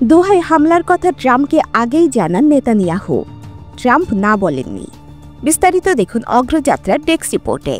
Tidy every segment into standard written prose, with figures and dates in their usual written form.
দোহায় হামলার কথা ট্রাম্পকে আগেই জানান নেতানিয়াহু। ট্রাম্প না বলেননি। বিস্তারিত দেখুন অগ্রযাত্রার ডেস্ক রিপোর্টে।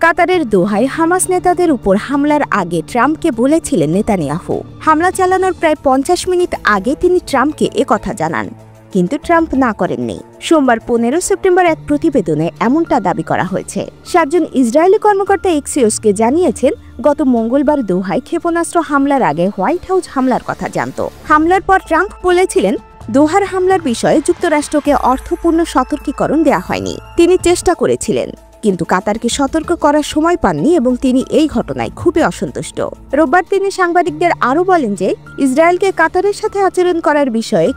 কাতারের দোহায় হামাস নেতাদের উপর হামলার আগে ট্রাম্পকে বলেছিলেন নেতানিয়াহু। হামলা চালানোর প্রায় 50 মিনিট আগে তিনি ট্রাম্পকে একথা জানান, কিন্তু ট্রাম্প না করেননি। সোমবার 15 সেপ্টেম্বর এক প্রতিবেদনে এমনটা দাবি করা হয়েছে। 7 জন ইসরায়েলি কর্মকর্তা এক্সিওসকে জানিয়েছেন গত মঙ্গলবার দোহায় ক্ষেপণাস্ত্র হামলার আগে হোয়াইট হাউস হামলার কথা জানত। হামলার পর ট্রাম্প বলেছিলেন দোহার হামলার বিষয়ে যুক্তরাষ্ট্রকে অর্থপূর্ণ সতর্কীকরণ দেওয়া হয়নি। তিনি চেষ্টা করেছিলেন, কিন্তু কাতারকে সতর্ক করার সময় পাননি এবং তিনি এই ঘটনায় খুবই অসন্তুষ্ট। রোববার তিনি সাংবাদিকদের আরও বলেন যে ইসরায়েলকে কাতারের সাথে আচরণ করার বিষয়ে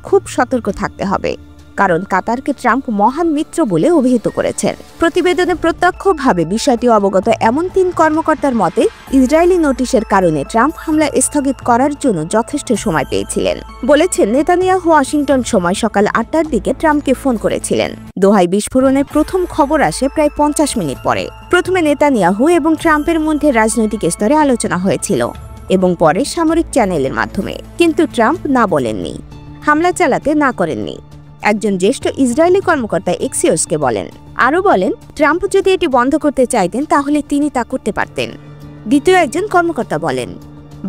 খুব সতর্ক থাকতে হবে, কারণ কাতারকে ট্রাম্প মহান মিত্র বলে অভিহিত করেছেন। প্রতিবেদনে প্রত্যক্ষভাবে বিষয়টি অবগত এমন 3 কর্মকর্তার মতে ইসরায়েলি নোটিশের কারণে ট্রাম্প হামলা স্থগিত করার জন্য যথেষ্ট সময় পেয়েছিলেন। বলেছেন নেতানিয়াহু ওয়াশিংটন সময় সকাল 8টার দিকে ট্রাম্পকে ফোন করেছিলেন। দোহায় বিস্ফোরণের প্রথম খবর আসে প্রায় 50 মিনিট পরে। প্রথমে নেতানিয়াহু এবং ট্রাম্পের মধ্যে রাজনৈতিক স্তরে আলোচনা হয়েছিল এবং পরে সামরিক চ্যানেলের মাধ্যমে, কিন্তু ট্রাম্প না বলেননি, হামলা চালাতে না করেননি। একজন জ্যেষ্ঠ ইসরায়েলি কর্মকর্তা এক্সিওসকে বলেন। আরও বলেন ট্রাম্প যদি এটি বন্ধ করতে চাইতেন তাহলে তিনি তা করতে পারতেন। দ্বিতীয় একজন কর্মকর্তা বলেন,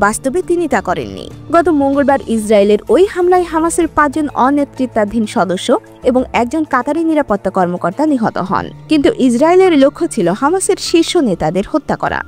বাস্তবে তিনি তা করেননি। গত মঙ্গলবার ইসরায়েলের ওই হামলায় হামাসের 5 জন অনেতৃত্বাধীন সদস্য এবং একজন কাতারি নিরাপত্তা কর্মকর্তা নিহত হন, কিন্তু ইসরায়েলের লক্ষ্য ছিল হামাসের শীর্ষ নেতাদের হত্যা করা।